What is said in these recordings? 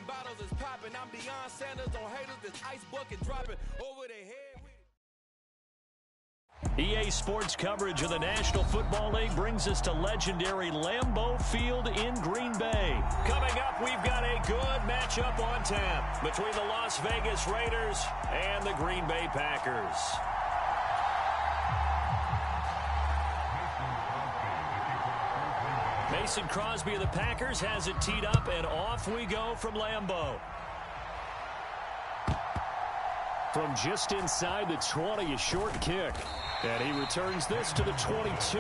bottles is popping. I'm beyond Sanders on haters. This ice bucket dropping over their head. EA Sports coverage of the National Football League brings us to legendary Lambeau Field in Green Bay. Coming up, we've got a good matchup on tap between the Las Vegas Raiders and the Green Bay Packers. Mason Crosby of the Packers has it teed up, and off we go from Lambeau. From just inside the 20, a short kick. And he returns this to the 22.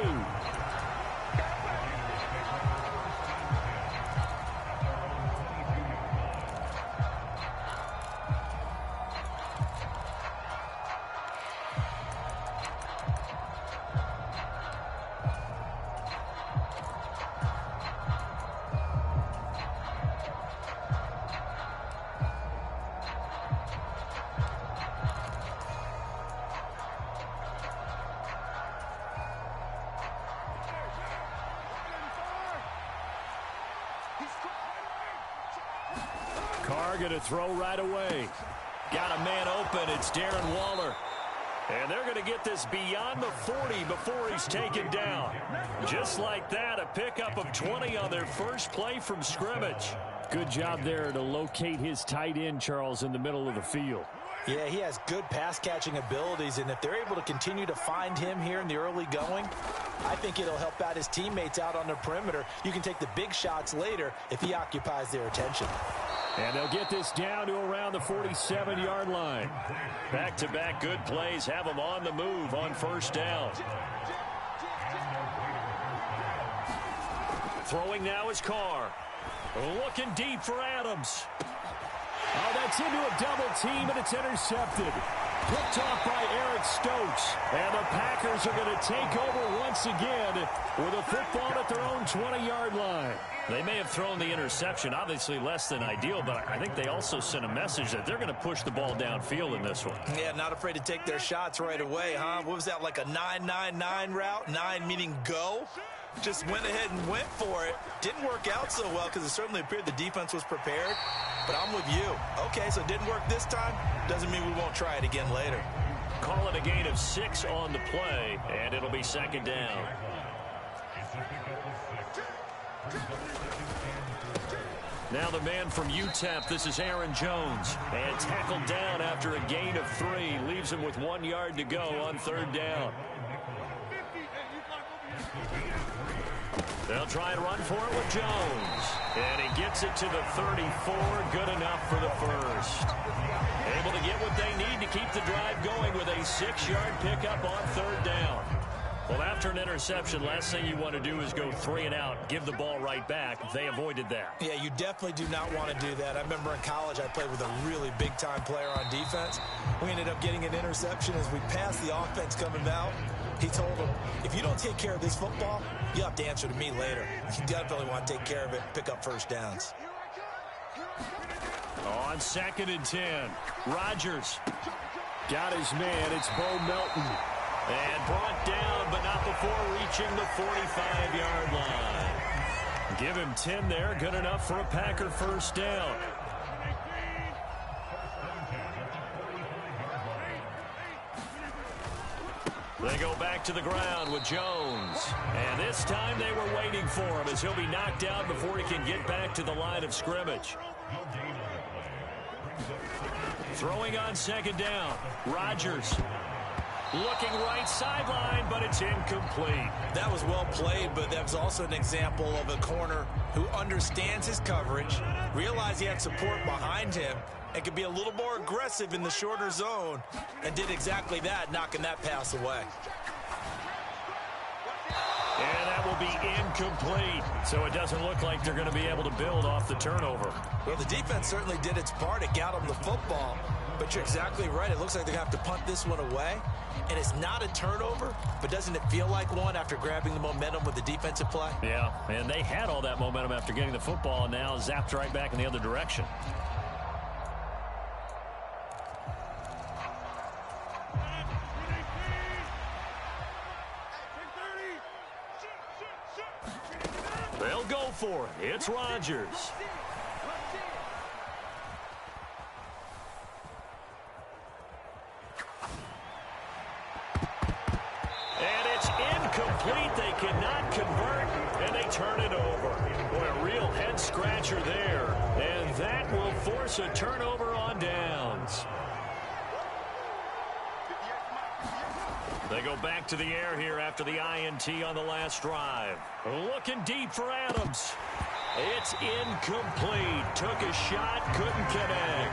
Carr going to throw right away. Got a man open. It's Darren Waller. And they're going to get this beyond the 40 before he's taken down. Just like that, a pickup of 20 on their first play from scrimmage. Good job there to locate his tight end, Charles, in the middle of the field. Yeah, he has good pass-catching abilities, and if they're able to continue to find him here in the early going, I think it'll help out his teammates out on the perimeter. You can take the big shots later if he occupies their attention. And they'll get this down to around the 47-yard line. Back-to-back good plays have them on the move on first down. Throwing now is Carr. Looking deep for Adams. Oh, that's into a double team, and it's intercepted. Picked off by Eric Stokes. And the Packers are going to take over once again with a football at their own 20-yard line. They may have thrown the interception, obviously less than ideal, but I think they also sent a message that they're going to push the ball downfield in this one. Yeah, not afraid to take their shots right away, huh? What was that, like a 9-9-9 route? 9 meaning go? Just went ahead and went for it. Didn't work out so well because it certainly appeared the defense was prepared. But I'm with you. Okay, so it didn't work this time. Doesn't mean we won't try it again later. Call it a gain of 6 on the play, and it'll be second down. Now the man from UTEP, this is Aaron Jones. And tackled down after a gain of 3. Leaves him with 1 yard to go on third down. They'll try and run for it with Jones. And he gets it to the 34. Good enough for the first. Able to get what they need to keep the drive going with a 6-yard pickup on third down. Well, after an interception, last thing you want to do is go 3 and out, give the ball right back. They avoided that. Yeah, you definitely do not want to do that. I remember in college I played with a really big-time player on defense. We ended up getting an interception as we passed the offense coming out. He told him, if you don't take care of this football, you have to answer to me later. You definitely want to take care of it, pick up first downs. On 2nd and 10, Rodgers got his man. It's Bo Melton. And brought down, but not before reaching the 45-yard line. Give him 10 there. Good enough for a Packer first down. They go back to the ground with Jones. And this time they were waiting for him as he'll be knocked out before he can get back to the line of scrimmage. Throwing on 2nd down, Rodgers. Looking right sideline, but it's incomplete. That was well played, but that was also an example of a corner who understands his coverage, realized he had support behind him, and could be a little more aggressive in the shorter zone, and did exactly that, knocking that pass away. And that will be incomplete. So it doesn't look like they're going to be able to build off the turnover. Well, the defense certainly did its part. It got them the football. But you're exactly right. It looks like they're going to have to punt this one away. And it's not a turnover, but doesn't it feel like one after grabbing the momentum with the defensive play? Yeah, and they had all that momentum after getting the football, and now zapped right back in the other direction. They'll go for it. It's Rodgers. feet. They cannot convert, and they turn it over. Boy, a real head-scratcher there. And that will force a turnover on downs. They go back to the air here after the INT on the last drive. Looking deep for Adams. It's incomplete. Took a shot, couldn't connect.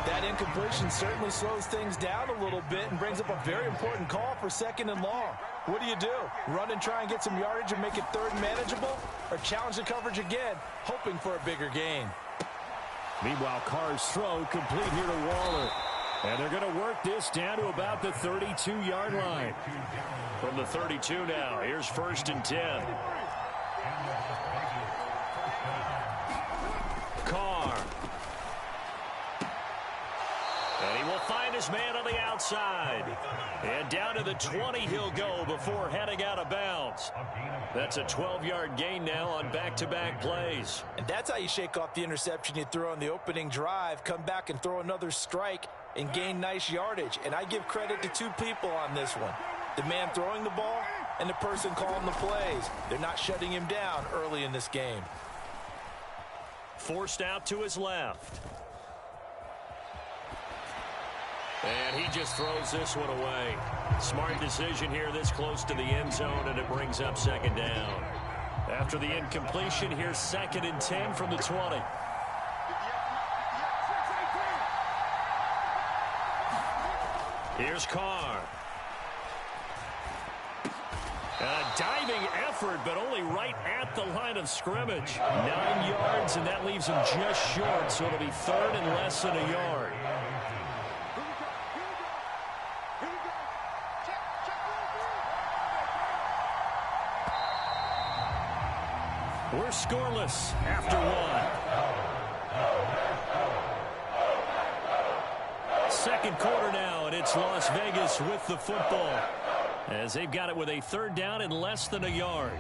That incompletion certainly slows things down a little bit and brings up a very important call for 2nd and long. What do? Run and try and get some yardage and make it 3rd manageable? Or challenge the coverage again, hoping for a bigger gain? Meanwhile, Carr's throw complete here to Waller. And they're going to work this down to about the 32-yard line. From the 32 now, here's 1st and 10. Carr. And he will find his man on the outside. And down to the 20 he'll go before heading out of bounds. That's a 12-yard gain now on back-to-back plays. And that's how you shake off the interception you throw on the opening drive, come back and throw another strike, and gain nice yardage. And I give credit to 2 people on this one. The man throwing the ball and the person calling the plays. They're not shutting him down early in this game. Forced out to his left. And he just throws this one away. Smart decision here this close to the end zone, and it brings up 2nd down. After the incompletion, here's 2nd and 10 from the 20. Here's Carr. A diving effort, but only right at the line of scrimmage. 9 yards, and that leaves him just short, so it'll be 3rd and less than a yard. We're scoreless after 1. Second quarter now, and it's Las Vegas with the football, as they've got it with a 3rd down and less than a yard.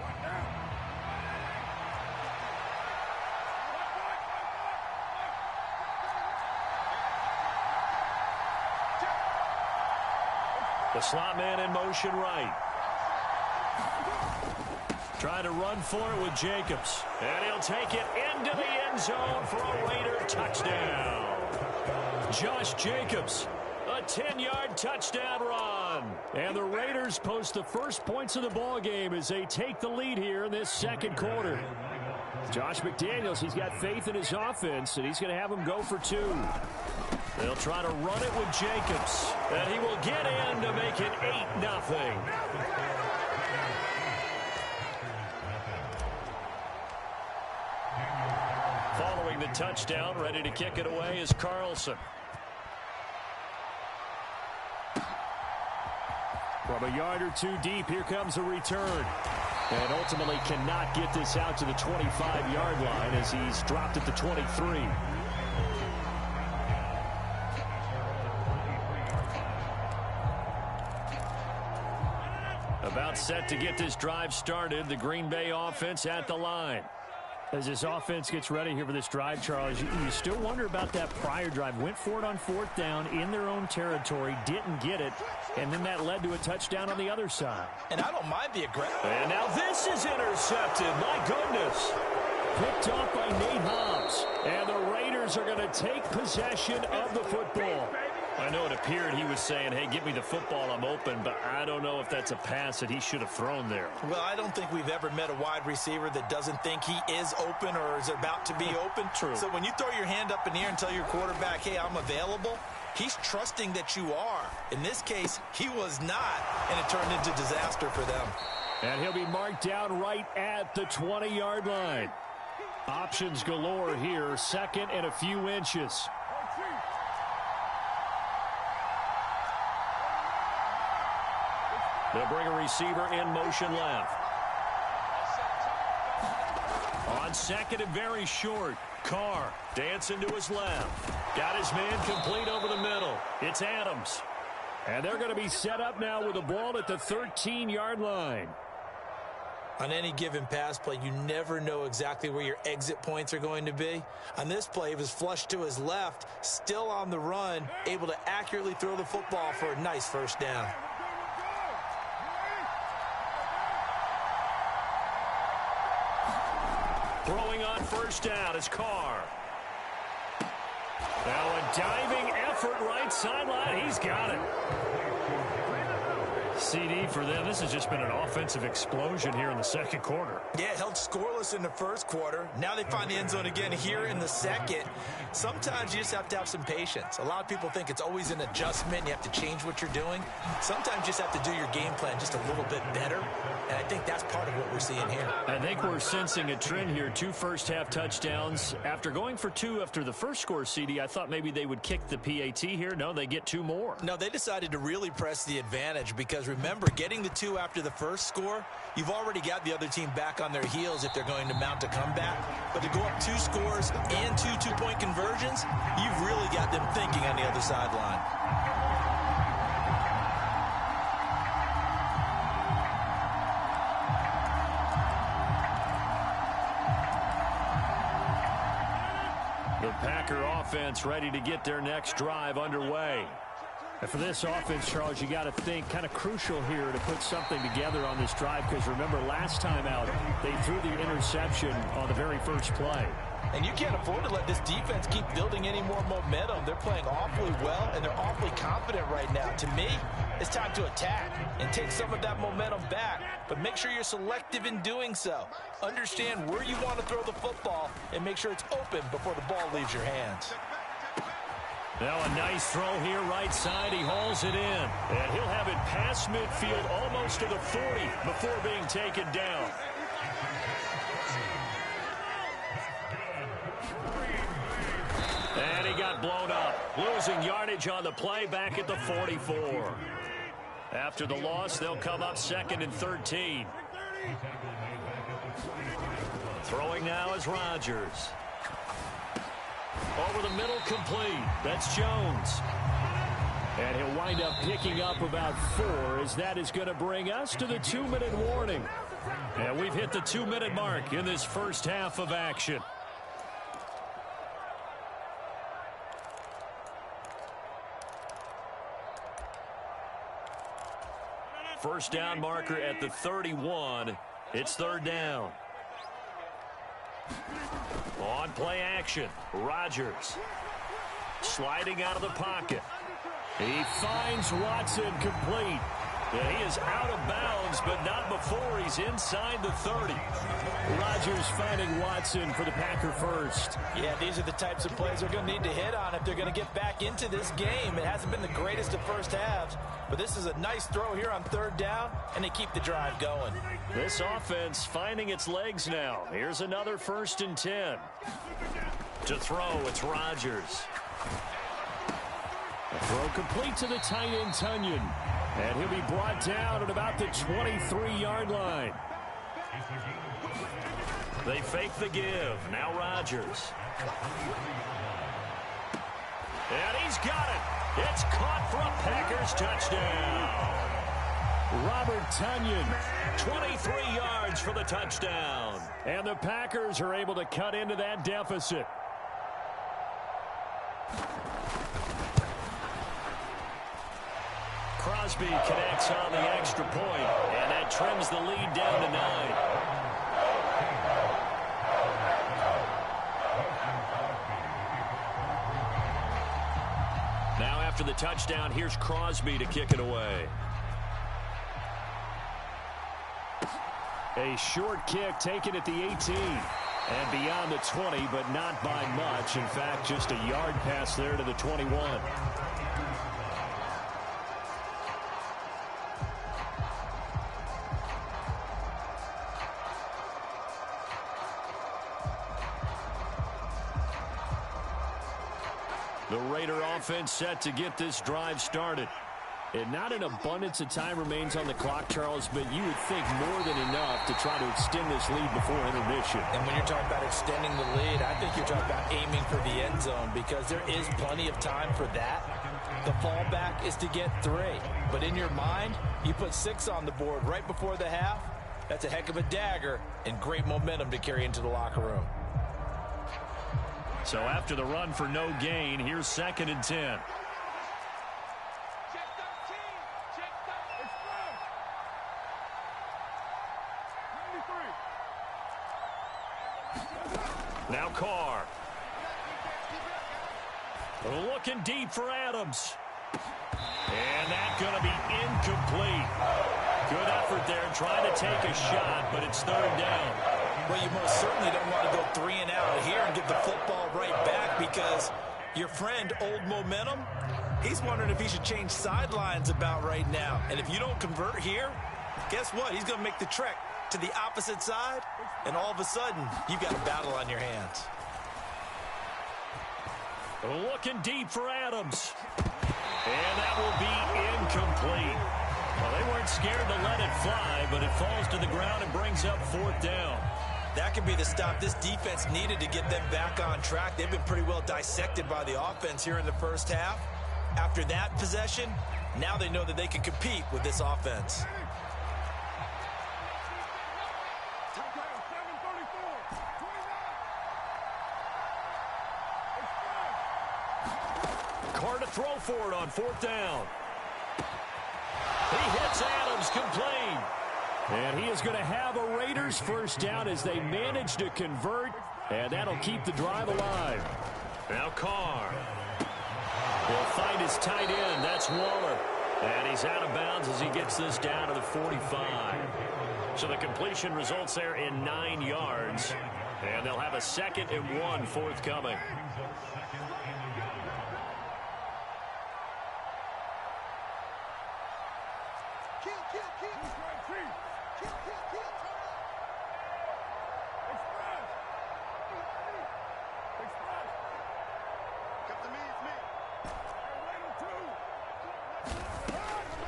The slot man in motion right. Trying to run for it with Jacobs. And he'll take it into the end zone for a Raider touchdown. Josh Jacobs, a 10-yard touchdown run. And the Raiders post the first points of the ball game as they take the lead here in this second quarter. Josh McDaniels, he's got faith in his offense, and he's going to have him go for 2. They'll try to run it with Jacobs. And he will get in to make it 8-0. Following the touchdown, ready to kick it away is Carlson. From a yard or 2 deep, here comes a return. And ultimately cannot get this out to the 25-yard line as he's dropped at the 23. About set to get this drive started, the Green Bay offense at the line. As this offense gets ready here for this drive, Charles, you still wonder about that prior drive. Went for it on 4th down in their own territory, didn't get it, and then that led to a touchdown on the other side. And I don't mind the aggression. And now this is intercepted. My goodness. Picked off by Nate Hobbs. And the Raiders are going to take possession of the football. I know it appeared he was saying, hey, give me the football, I'm open, but I don't know if that's a pass that he should have thrown there. Well, I don't think we've ever met a wide receiver that doesn't think he is open or is about to be open. True. So when you throw your hand up in the air and tell your quarterback, hey, I'm available, he's trusting that you are. In this case, he was not, and it turned into disaster for them. And he'll be marked down right at the 20-yard line. Options galore here, 2nd and a few inches. They'll bring a receiver in motion left. On 2nd and very short. Carr dancing to his left. Got his man complete over the middle. It's Adams. And they're going to be set up now with the ball at the 13-yard line. On any given pass play, you never know exactly where your exit points are going to be. On this play, it was flushed to his left, still on the run, able to accurately throw the football for a nice 1st down. first down is Carr. Now a diving effort right sideline. He's got it. CD for them. This has just been an offensive explosion here in the second quarter. Yeah, held scoreless in the first quarter. Now they find the end zone again here in the second. Sometimes you just have to have some patience. A lot of people think it's always an adjustment. You have to change what you're doing. Sometimes you just have to do your game plan just a little bit better. And I think that's part of what we're seeing here. I think we're sensing a trend here. 2 first-half touchdowns. After going for 2 after the first score, CD, I thought maybe they would kick the PAT here. No, they get 2 more. No, they decided to really press the advantage because, remember, getting the 2 after the first score, you've already got the other team back on their heels if they're going to mount a comeback. But to go up 2 scores and 2 two-point conversions, you've really got them thinking on the other sideline. The Packer offense ready to get their next drive underway. And for this offense, Charles, you got to think kind of crucial here to put something together on this drive because remember last time out they threw the interception on the very first play. And you can't afford to let this defense keep building any more momentum. They're playing awfully well, and they're awfully confident right now. To me, it's time to attack and take some of that momentum back, but make sure you're selective in doing so. Understand where you want to throw the football and make sure it's open before the ball leaves your hands. Now a nice throw here right side. He hauls it in. And he'll have it past midfield almost to the 40 before being taken down. And he got blown up. Losing yardage on the play back at the 44. After the loss, they'll come up 2nd and 13. Throwing now is Rodgers. Over the middle, complete. That's Jones. And he'll wind up picking up about 4 as that is going to bring us to the 2-minute warning. And we've hit the 2-minute mark in this first half of action. First down marker at the 31. It's 3rd down. On play action, Rodgers sliding out of the pocket. He finds Watson complete. And he is out of bounds, but not before he's inside the 30. Rodgers finding Watson for the Packer first. Yeah, these are the types of plays they're going to need to hit on if they're going to get back into this game. It hasn't been the greatest of first halves, but this is a nice throw here on 3rd down, and they keep the drive going. This offense finding its legs now. Here's another 1st and 10. To throw, it's Rodgers. A throw complete to the tight end, Tunyon. And he'll be brought down at about the 23-yard line. They fake the give. Now Rodgers. And he's got it. It's caught for a Packers touchdown. Robert Tunyon, 23 yards for the touchdown. And the Packers are able to cut into that deficit. Crosby connects on the extra point, and that trims the lead down to 9. Now after the touchdown, here's Crosby to kick it away. A short kick taken at the 18 and beyond the 20, but not by much. In fact, just a yard pass there to the 21. The Raider offense set to get this drive started. And not an abundance of time remains on the clock, Charles, but you would think more than enough to try to extend this lead before intermission. And when you're talking about extending the lead, I think you're talking about aiming for the end zone because there is plenty of time for that. The fallback is to get 3. But in your mind, you put 6 on the board right before the half. That's a heck of a dagger and great momentum to carry into the locker room. So after the run for no gain, here's 2nd and 10. Looking deep for Adams. And that's going to be incomplete. Good effort there trying to take a shot, but it's third down. Well, you most certainly don't want to go 3 and out here and get the football right back because your friend, Old Momentum, he's wondering if he should change sidelines about right now. And if you don't convert here, guess what? He's going to make the trek to the opposite side, and all of a sudden, you've got a battle on your hands. Looking deep for Adams. And that will be incomplete. Well, they weren't scared to let it fly, but it falls to the ground and brings up fourth down. That could be the stop this defense needed to get them back on track. They've been pretty well dissected by the offense here in the first half. After that possession, now they know that they can compete with this offense. Carr to throw for it on fourth down. He hits Adams complete. And he is going to have a Raiders first down as they manage to convert. And that'll keep the drive alive. Now Carr. He'll find his tight end. That's Waller. And he's out of bounds as he gets this down to the 45. So the completion results there in 9 yards. And they'll have a 2nd and 1 forthcoming.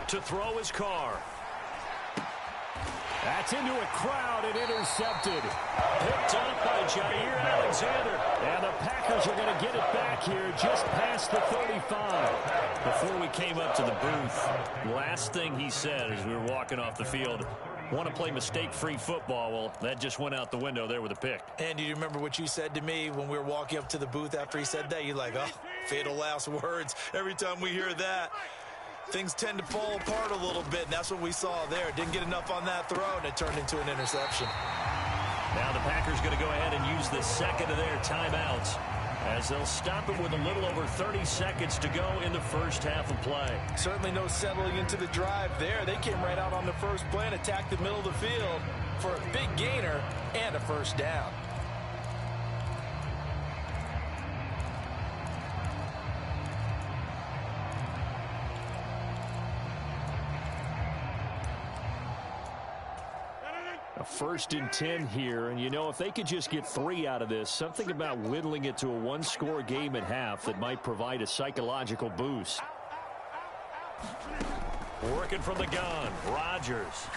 To throw his Carr. That's into a crowd and intercepted. Picked up by Jair Alexander. And the Packers are going to get it back here just past the 35. Before we came up to the booth, last thing he said as we were walking off the field, want to play mistake-free football. Well, that just went out the window there with a pick. And do you remember what you said to me when we were walking up to the booth after he said that? You're like, oh, fatal last words. Every time we hear that, things tend to fall apart a little bit, and that's what we saw there. Didn't get enough on that throw, and it turned into an interception. Now the Packers going to go ahead and use the second of their timeouts as they'll stop it with a little over 30 seconds to go in the first half of play. Certainly no settling into the drive there. They came right out on the first play and attacked the middle of the field for a big gainer and a first down. A 1st and 10 here, and you know, if they could just get 3 out of this, something about whittling it to a 1-score game at half that might provide a psychological boost. Working from the gun, Rodgers.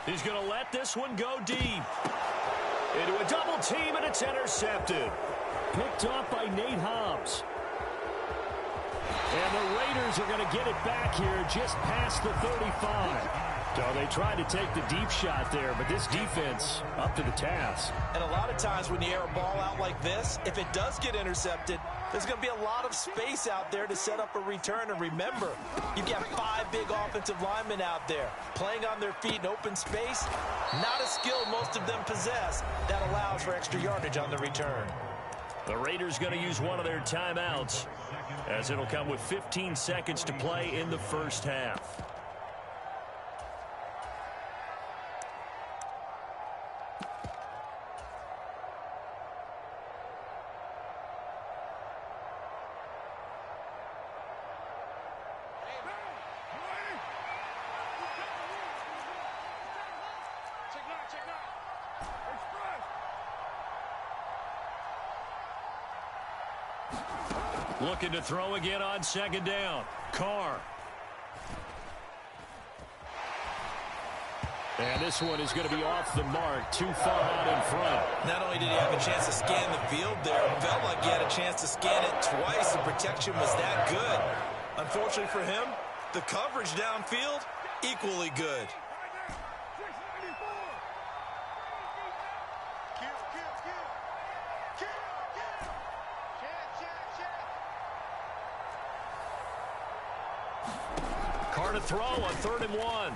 He's going to let this one go deep. Into a double team, and it's intercepted. Picked off by Nate Hobbs. And the Raiders are going to get it back here just past the 35. So they tried to take the deep shot there, but this defense up to the task. And a lot of times when you air a ball out like this, if it does get intercepted, there's going to be a lot of space out there to set up a return. And remember, you've got 5 big offensive linemen out there playing on their feet in open space. Not a skill most of them possess that allows for extra yardage on the return. The Raiders going to use one of their timeouts as it'll come with 15 seconds to play in the first half. Looking to throw again on 2nd down. Carr. And this one is going to be off the mark, too far out in front. Not only did he have a chance to scan the field there, it felt like he had a chance to scan it twice. The protection was that good. Unfortunately for him, the coverage downfield, equally good. Carr to throw on 3rd and 1.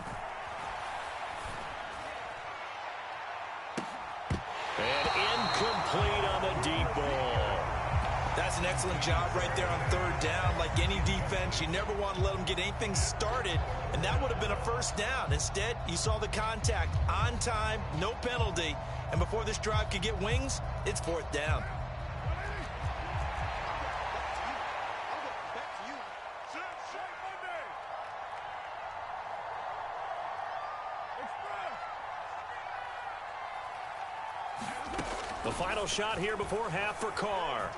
And incomplete on the deep ball. That's an excellent job right there on third down. Like any defense, you never want to let them get anything started, and that would have been a first down. Instead, you saw the contact on time, no penalty, and before this drive could get wings, it's fourth down. The final shot here before half for Carr.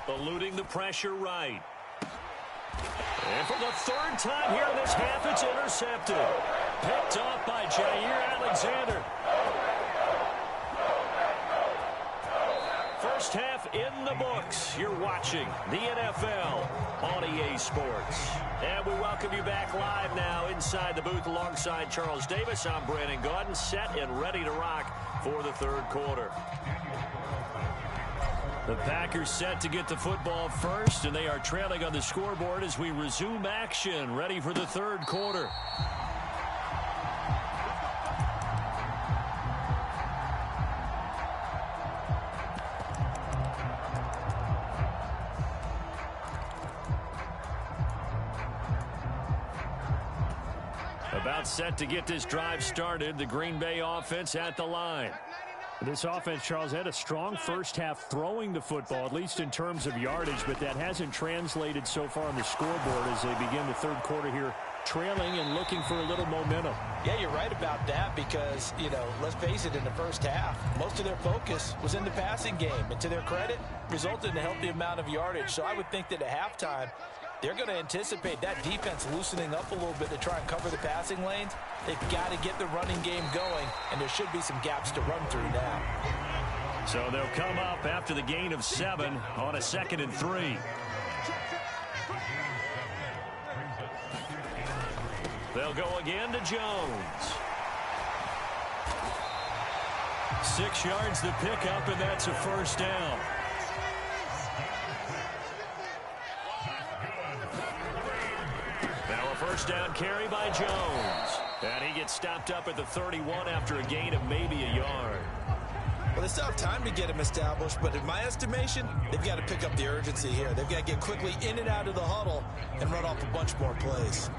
Eluding the pressure right. And for the third time here in this half, it's intercepted. Picked off by Jair Alexander. First half in the books. You're watching the NFL on EA Sports. And we welcome you back live now inside the booth alongside Charles Davis. I'm Brandon Gaudin, set and ready to rock for the third quarter. The Packers set to get the football first, and they are trailing on the scoreboard as we resume action, ready for the third quarter. About set to get this drive started. The Green Bay offense at the line. This offense, Charles, had a strong first half throwing the football, at least in terms of yardage, but that hasn't translated so far on the scoreboard as they begin the third quarter here, trailing and looking for a little momentum. Yeah, you're right about that because, let's face it, in the first half, most of their focus was in the passing game. And to their credit, resulted in a healthy amount of yardage. So I would think that at halftime, they're going to anticipate that defense loosening up a little bit to try and cover the passing lanes. They've got to get the running game going, and there should be some gaps to run through now. So they'll come up after the gain of 7 on a 2nd and 3. They'll go again to Jones. 6 yards to pick up, and that's a first down. Now a first down carry by Jones. And he gets stopped up at the 31 after a gain of maybe a yard. Well, they still have time to get him established, but in my estimation, they've got to pick up the urgency here. They've got to get quickly in and out of the huddle and run off a bunch more plays.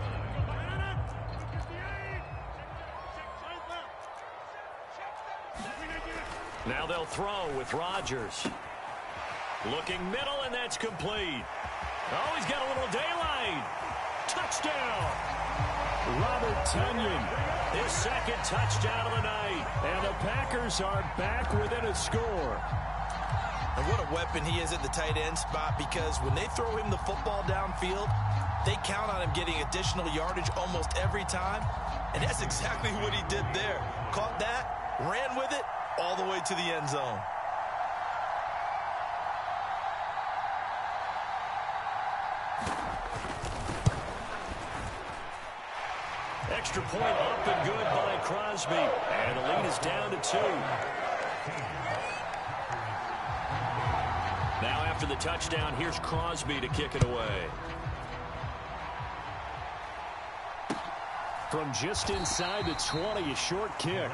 Now they'll throw with Rodgers. Looking middle, and that's complete. Oh, he's got a little daylight. Touchdown. Robert Tonyan, His second touchdown of the night. and the Packers are back within a score. And what a weapon he is at the tight end spot, because when they throw him the football downfield, they count on him getting additional yardage almost every time. And that's exactly what he did there. Caught that, ran with it, all the way to the end zone. Extra point up and good by Crosby. And the lead is down to 2. Now after the touchdown, here's Crosby to kick it away. From just inside the 20, a short kick.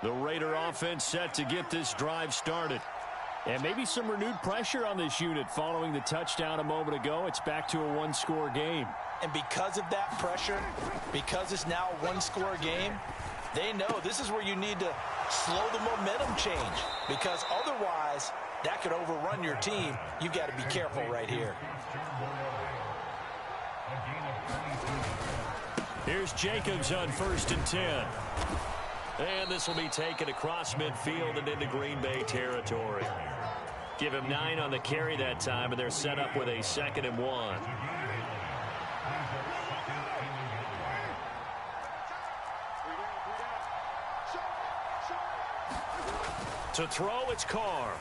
The Raider offense set to get this drive started. And maybe some renewed pressure on this unit following the touchdown a moment ago. It's back to a one-score game. And because of that pressure, because it's now a one-score game, they know this is where you need to slow the momentum change, because otherwise that could overrun your team. You've got to be careful right here. Here's Jacobs on 1st and 10. And this will be taken across midfield and into Green Bay territory. Give him 9 on the carry that time, and they're set up with a 2nd and 1. To throw, it's Carr.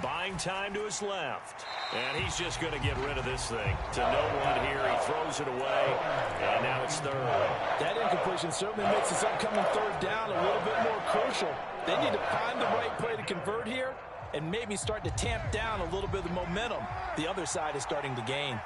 Buying time to his left. And he's just going to get rid of this thing. To no one here. He throws it away. And now it's 3rd. That incompletion certainly makes this upcoming 3rd down a little bit more crucial. They need to find the right play to convert here, and maybe start to tamp down a little bit of the momentum the other side is starting to gain.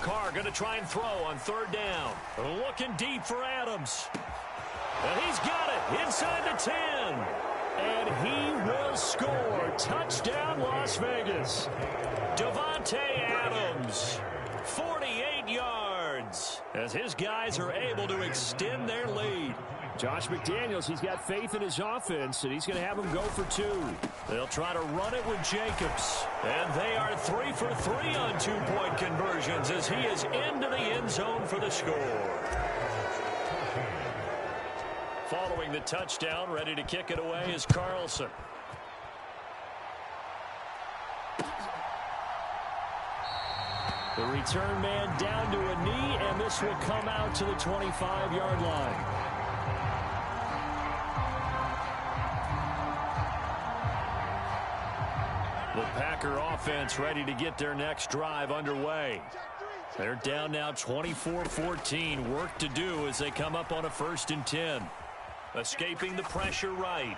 Carr going to try and throw on third down. Looking deep for Adams. And he's got it inside the 10. And he will score. Touchdown, Las Vegas. Davante Adams, 48 yards, as his guys are able to extend their lead. Josh McDaniels, he's got faith in his offense, and he's going to have them go for 2. They'll try to run it with Jacobs. And they are 3 for 3 on 2-point conversions as he is into the end zone for the score. Following the touchdown, ready to kick it away is Carlson. The return man down to a knee, and this will come out to the 25-yard line. The Packer offense ready to get their next drive underway. They're down now 24-14. Work to do as they come up on a 1st and 10. Escaping the pressure right.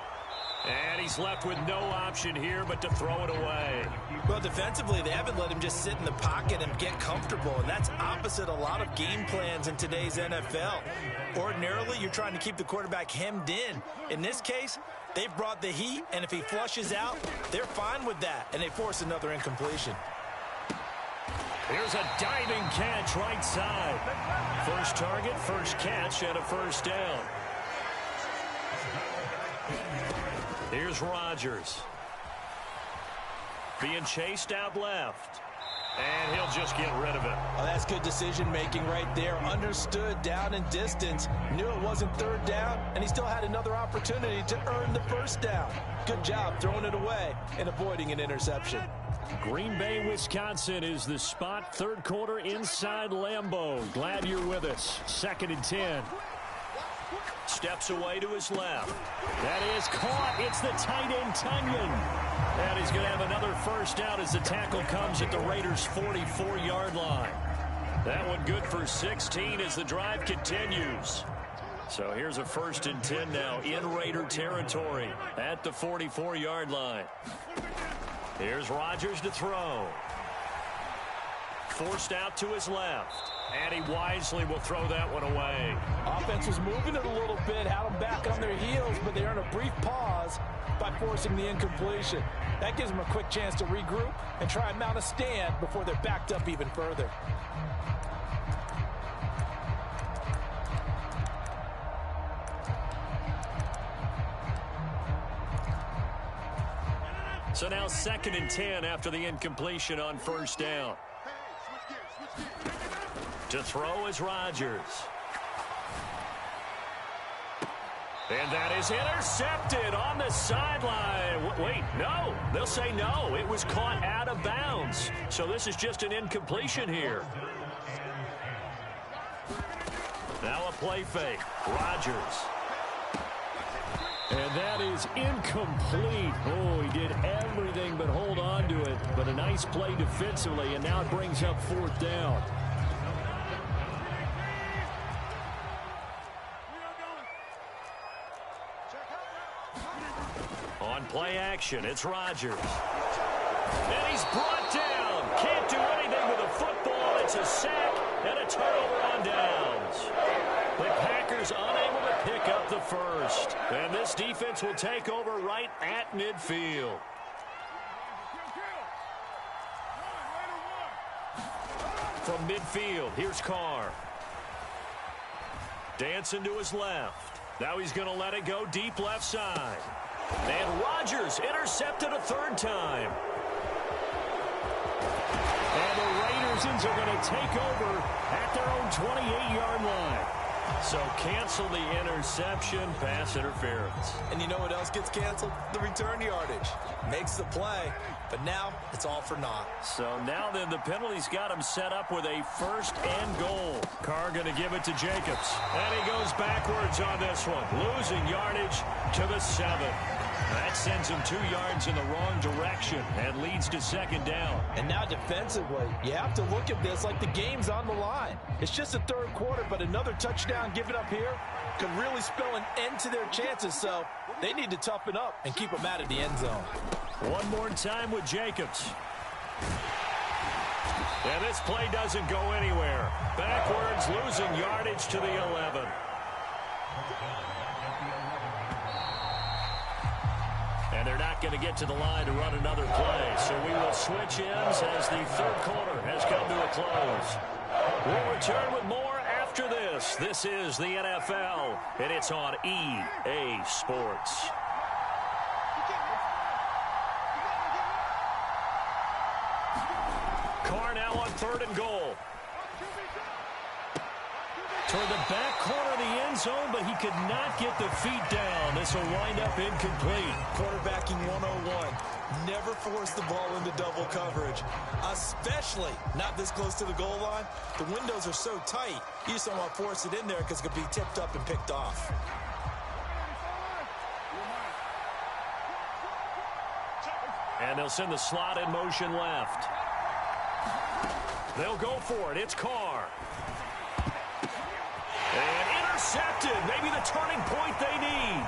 And he's left with no option here but to throw it away. Well, defensively, they haven't let him just sit in the pocket and get comfortable, and that's opposite a lot of game plans in today's NFL. Ordinarily, you're trying to keep the quarterback hemmed in. In this case, they've brought the heat, and if he flushes out, they're fine with that, and they force another incompletion. Here's a diving catch right side. First target, first catch, and a 1st down. Here's Rodgers. Being chased out left. And he'll just get rid of it. Oh, that's good decision-making right there. Understood down and distance. Knew it wasn't 3rd down, and he still had another opportunity to earn the 1st down. Good job throwing it away and avoiding an interception. Green Bay, Wisconsin is the spot. 3rd quarter inside Lambeau. Glad you're with us. 2nd and 10. Steps away to his left. That is caught. It's the tight end, Tunyon. And he's going to have another 1st down as the tackle comes at the Raiders' 44-yard line. That one good for 16 as the drive continues. So here's a 1st and 10 now in Raider territory at the 44-yard line. Here's Rodgers to throw. Forced out to his left. And he wisely will throw that one away. Offense was moving it a little bit, had them back on their heels, but they earn a brief pause by forcing the incompletion. That gives them a quick chance to regroup and try and mount a stand before they're backed up even further. So now 2nd and 10 after the incompletion on 1st down. To throw is Rodgers. And that is intercepted on the sideline. Wait, no. They'll say no. It was caught out of bounds. So this is just an incompletion here. Now a play fake. Rodgers. And that is incomplete. Oh, he did everything but hold on to it. But a nice play defensively, and now it brings up 4th down. On play action, it's Rodgers. And he's brought down. Can't do anything with a football. It's a sack and a turnover on downs. The Packers unable to pick up the 1st. And this defense will take over right at midfield. From midfield, here's Carr. Dancing to his left. Now he's going to let it go deep left side. And Rodgers intercepted a 3rd time. And the Raiders are going to take over at their own 28-yard line. So cancel the interception, pass interference. And you know what else gets canceled? The return yardage. Makes the play, but now it's all for naught. So now then the penalty's got him set up with a 1st and goal. Carr going to give it to Jacobs. And he goes backwards on this one, losing yardage to the 7. That sends him 2 yards in the wrong direction and leads to second down. And now defensively, you have to look at this like the game's on the line. It's just the third quarter, but another touchdown given up here could really spell an end to their chances. So they need to toughen up and keep them out of the end zone. One more time with Jacobs. And this play doesn't go anywhere. Backwards, losing yardage to the 11. And they're not going to get to the line to run another play. So we will switch ends as the third quarter has come to a close. We'll return with more after this. This is the NFL, and it's on EA Sports. Carr now on 3rd and goal. Toward the back corner of the end zone, but he could not get the feet down. This will wind up incomplete. Quarterbacking 101. Never force the ball into double coverage, especially not this close to the goal line. The windows are so tight, you just don't want to force it in there because it could be tipped up and picked off. And they'll send the slot in motion left. They'll go for it. It's Carr. And intercepted. Maybe the turning point they need.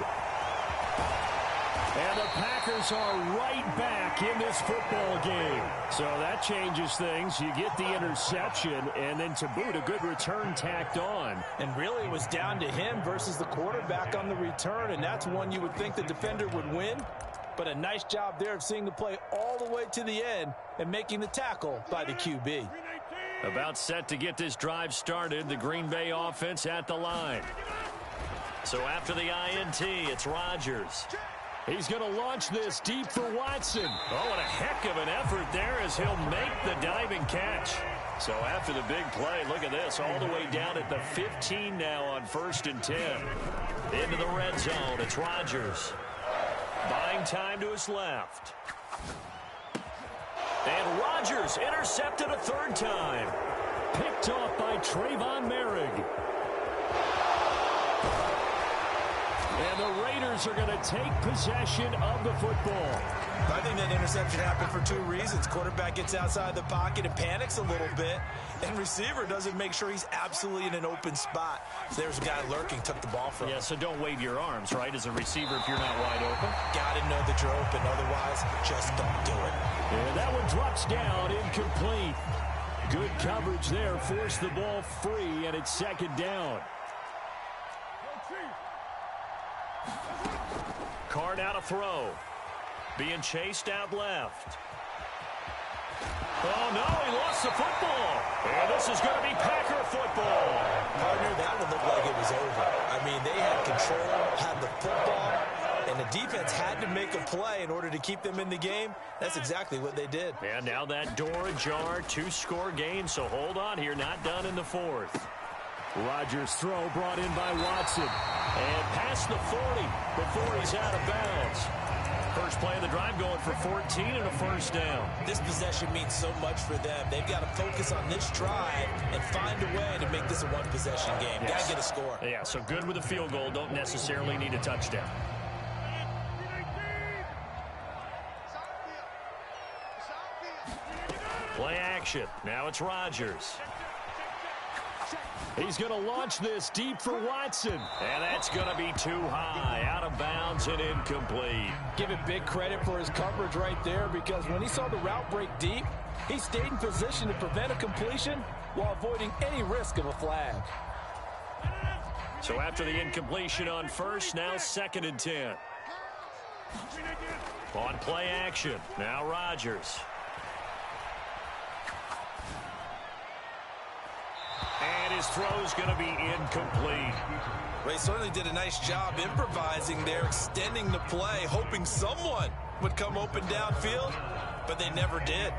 And the Packers are right back in this football game. So that changes things. You get the interception, and then to boot, a good return tacked on. And really it was down to him versus the quarterback on the return, and that's one you would think the defender would win. But a nice job there of seeing the play all the way to the end and making the tackle by the QB. About set to get this drive started, the Green Bay offense at the line. So after the INT, it's Rodgers. He's going to launch this deep for Watson. Oh, and a heck of an effort there as he'll make the diving catch. So after the big play, look at this, all the way down at the 15 now on 1st and 10. Into the red zone, it's Rodgers. Buying time to his left. And Rodgers intercepted a 3rd time. Picked off by Trayvon Merrick. And the Raiders are going to take possession of the football. I think that interception happened for 2 reasons. Quarterback gets outside the pocket and panics a little bit, and receiver doesn't make sure he's absolutely in an open spot. So there's a guy lurking, took the ball from him. Yeah, so don't wave your arms, right, as a receiver if you're not wide open. Got to know that you're open, otherwise just don't do it. And that one drops down, incomplete. Good coverage there, forced the ball free, and it's 2nd down. Carr now to throw. Being chased out left. Oh, no, he lost the football. And this is going to be Packer football. Partner, that one looked like it was over. I mean, they had control, had the football, and the defense had to make a play in order to keep them in the game. That's exactly what they did. And now that door ajar, 2-score game, so hold on here, not done in the 4th. Rodgers' throw brought in by Watson. And past the 40 before he's out of bounds. First play of the drive going for 14 and a 1st down. This possession means so much for them. They've got to focus on this drive and find a way to make this a 1-possession game. Yes. Got to get a score. Yeah, so good with a field goal. Don't necessarily need a touchdown. Play action. Now it's Rodgers. He's going to launch this deep for Watson. And that's going to be too high. Out of bounds and incomplete. Give it big credit for his coverage right there, because when he saw the route break deep, he stayed in position to prevent a completion while avoiding any risk of a flag. So after the incompletion on 1st, now 2nd and 10. On play action. Now Rodgers. And his throw's going to be incomplete. Ray certainly did a nice job improvising there, extending the play, hoping someone would come open downfield, but they never did.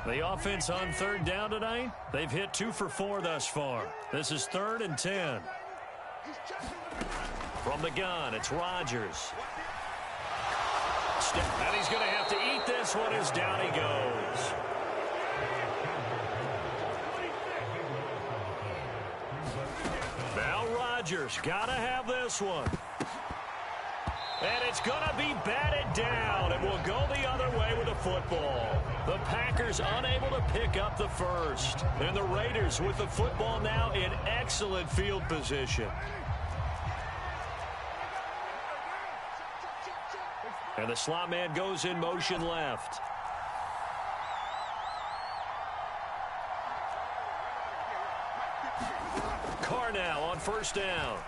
The offense on 3rd down tonight, they've hit 2 for 4 thus far. This is 3rd and 10. From the gun, it's Rodgers. And he's going to have to eat this one as down he goes. Now Rodgers got to have this one. And it's going to be batted down, and will go the other way with the football. The Packers unable to pick up the first. And the Raiders with the football now in excellent field position. And the slot man goes in motion left. Carr now on first down.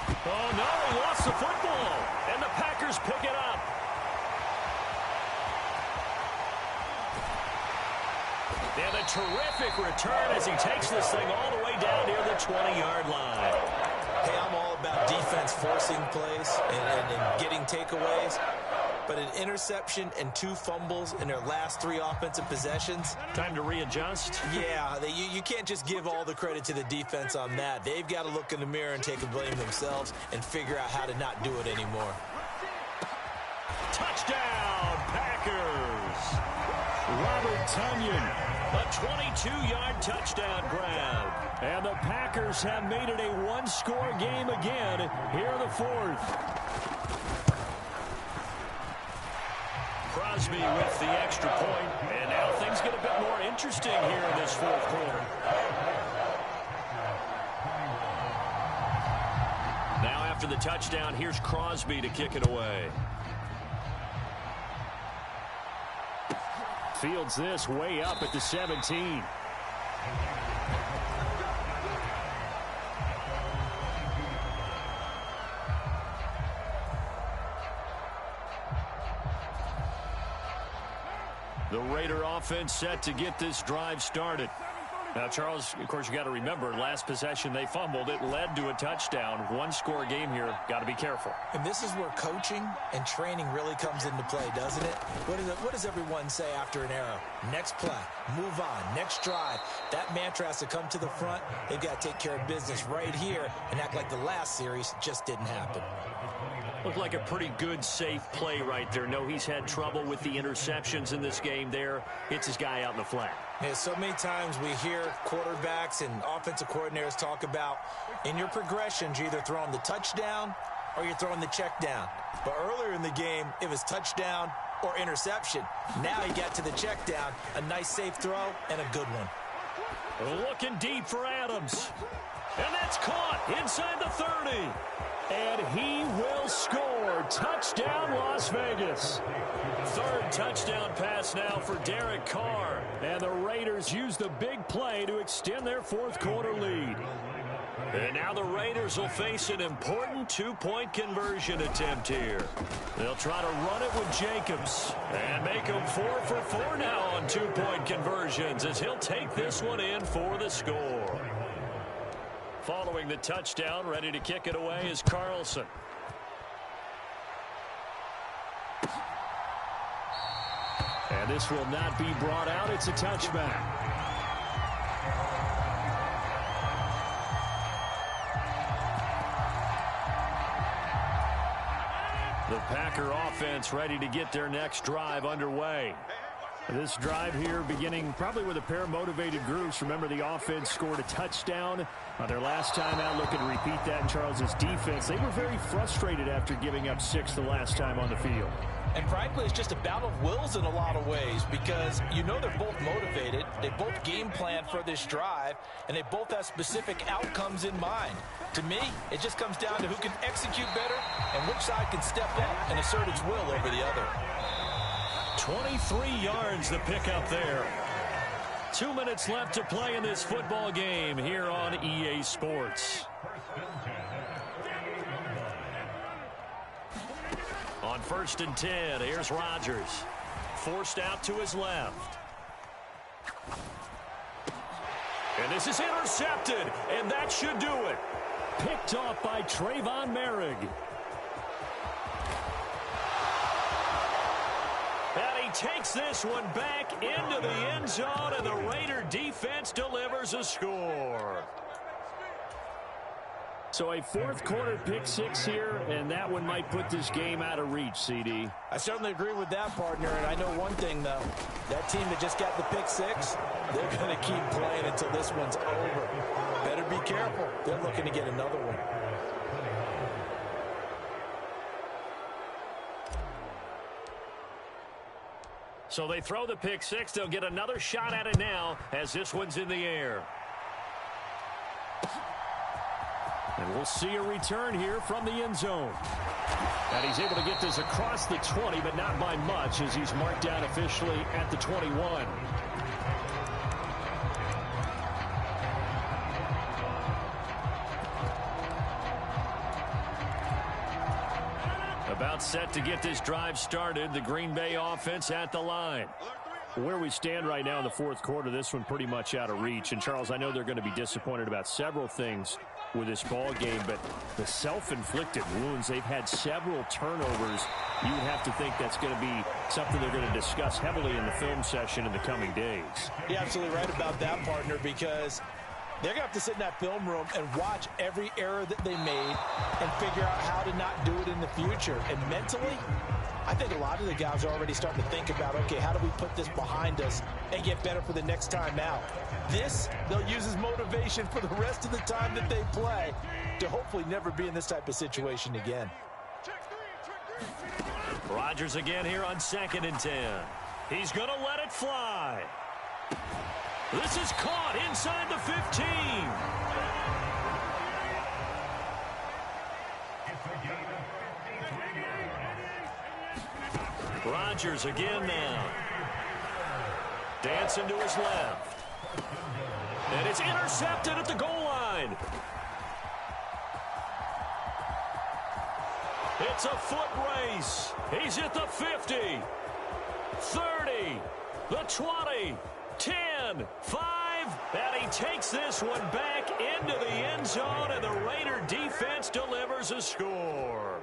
Oh, no, he lost the football, and the Packers pick it up. And a terrific return as he takes this thing all the way down near the 20-yard line. Hey, I'm all about defense forcing plays and getting takeaways. But an interception and 2 fumbles in their last 3 offensive possessions. Time to readjust? Yeah, you can't just give all the credit to the defense on that. They've got to look in the mirror and take a blame themselves and figure out how to not do it anymore. Touchdown, Packers! Robert Tonyan, a 22-yard touchdown grab. And the Packers have made it a one-score game again here in the 4th. Crosby with the extra point, and now things get a bit more interesting here in this 4th quarter. Now after the touchdown, here's Crosby to kick it away. Fields this way up at the 17. The Raider offense set to get this drive started. Now, Charles, of course, you got to remember, last possession they fumbled. It led to a touchdown. One-score game here. Got to be careful. And this is where coaching and training really comes into play, doesn't it? What does everyone say after an error? Next play, move on, next drive. That mantra has to come to the front. They've got to take care of business right here and act like the last series just didn't happen. Looked like a pretty good, safe play right there. No, he's had trouble with the interceptions in this game there. Hits his guy out in the flat. Yeah, so many times we hear quarterbacks and offensive coordinators talk about in your progressions, you're either throwing the touchdown or you're throwing the check down. But earlier in the game, it was touchdown or interception. Now he got to the check down, a nice safe throw, and a good one. Looking deep for Adams. And that's caught inside the 30. And he will score. Touchdown, Las Vegas. 3rd touchdown pass now for Derek Carr. And the Raiders use the big play to extend their 4th quarter lead. And now the Raiders will face an important 2-point conversion attempt here. They'll try to run it with Jacobs. And make them 4 for 4 now on 2-point conversions as he'll take this one in for the score. Following the touchdown, ready to kick it away is Carlson. And this will not be brought out. It's a touchback. The Packer offense ready to get their next drive underway. This drive here beginning probably with a pair of motivated groups. Remember, the offense scored a touchdown their last time out. Looking to repeat that in Charles's defense. They were very frustrated after giving up 6 the last time on the field. And frankly, it's just a battle of wills in a lot of ways because you know they're both motivated. They both game plan for this drive, and they both have specific outcomes in mind. To me, it just comes down to who can execute better and which side can step up and assert its will over the other. 23 yards the pickup there. 2 minutes left to play in this football game here on EA Sports. On 1st and 10, here's Rodgers. Forced out to his left. And this is intercepted, and that should do it. Picked off by Trayvon Merrick. And he takes this one back into the end zone, and the Raider defense delivers a score. So a fourth quarter pick six here, and that one might put this game out of reach, CD. I certainly agree with that, partner. And I know one thing, though. That team that just got the pick six, they're going to keep playing until this one's over. Better be careful. They're looking to get another one. So they throw the pick six. They'll get another shot at it now as this one's in the air. And we'll see a return here from the end zone. And he's able to get this across the 20, but not by much as he's marked down officially at the 21. About set to get this drive started. The Green Bay offense at the line. Where we stand right now in the fourth quarter, this one pretty much out of reach. And, Charles, I know they're going to be disappointed about several things with this ball game, but the self-inflicted wounds, they've had several turnovers. You would have to think that's going to be something they're going to discuss heavily in the film session in the coming days. You're absolutely right about that, partner, because they're going to have to sit in that film room and watch every error that they made and figure out how to not do it in the future. And mentally, I think a lot of the guys are already starting to think about, okay, how do we put this behind us and get better for the next time out? This, they'll use as motivation for the rest of the time that they play to hopefully never be in this type of situation again. Rodgers again here on 2nd and 10. He's going to let it fly. This is caught inside the 15. Rodgers again now. Dancing to his left. And it's intercepted at the goal line. It's a foot race. He's at the 50, 30, the 20, 10, 5, and he takes this one back into the end zone, and the Raider defense delivers a score.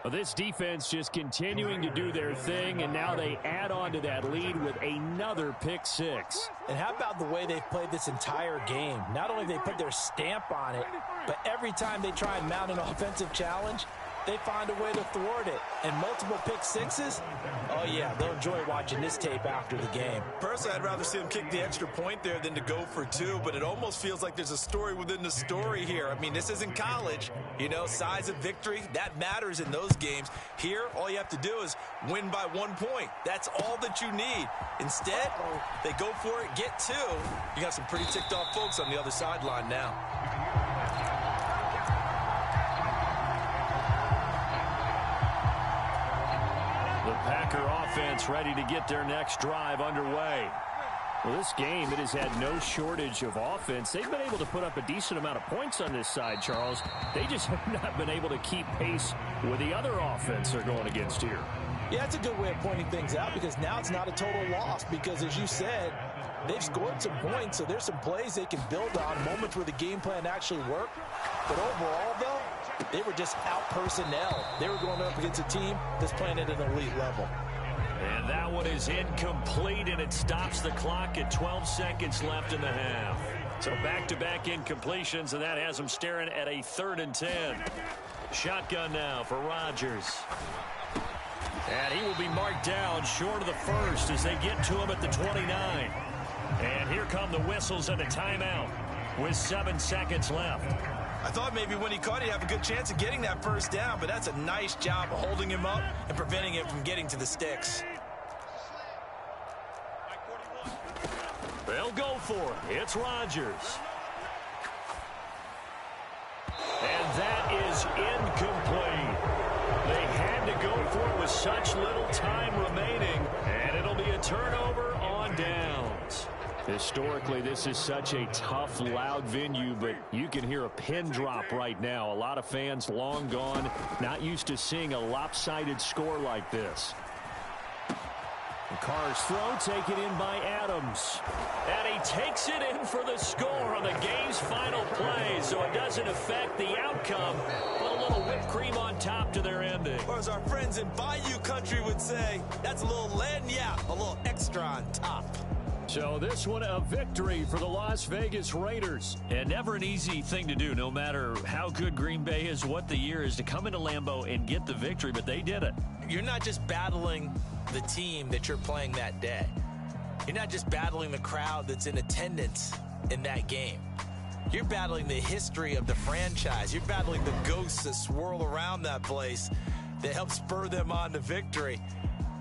Well, this defense just continuing to do their thing, and now they add on to that lead with another pick six. And how about the way they've played this entire game? Not only they put their stamp on it, but every time they try and mount an offensive challenge, they find a way to thwart it. And multiple pick sixes, oh yeah, they'll enjoy watching this tape after the game. Personally, I'd rather see them kick the extra point there than to go for two, but it almost feels like there's a story within the story here. I mean, this isn't college. You know, size of victory, that matters in those games. Here, all you have to do is win by 1 point. That's all that you need. Instead, they go for it, get two. You got some pretty ticked off folks on the other sideline now. The Packer offense ready to get their next drive underway. Well, this game, it has had no shortage of offense. They've been able to put up a decent amount of points on this side, Charles. They just have not been able to keep pace with the other offense they're going against here. Yeah, that's a good way of pointing things out because now it's not a total loss because, as you said, they've scored some points, so there's some plays they can build on, moments where the game plan actually worked. But overall, though, they were just out personnel. They were going up against a team that's playing at an elite level. And that one is incomplete, and it stops the clock at 12 seconds left in the half. So back-to-back incompletions, and that has them staring at a 3rd and 10. Shotgun now for Rodgers. And he will be marked down short of the first as they get to him at the 29. And here come the whistles and a timeout with 7 seconds left. I thought maybe when he caught it, he'd have a good chance of getting that first down, but that's a nice job of holding him up and preventing him from getting to the sticks. They'll go for it. It's Rodgers. And that is incomplete. They had to go for it with such little time remaining, and it'll be a turnover on downs. Historically, this is such a tough, loud venue, but you can hear a pin drop right now. A lot of fans long gone, not used to seeing a lopsided score like this. And Carr's throw taken in by Adams. And he takes it in for the score on the game's final play, so it doesn't affect the outcome, but a little whipped cream on top to their ending. Or as our friends in Bayou Country would say, that's a little lagniappe, a little extra on top. So this one a victory for the Las Vegas Raiders. And never an easy thing to do, no matter how good Green Bay is, what the year is, to come into Lambeau and get the victory, but they did it. You're not just battling the team that you're playing that day. You're not just battling the crowd that's in attendance in that game. You're battling the history of the franchise. You're battling the ghosts that swirl around that place that help spur them on to victory.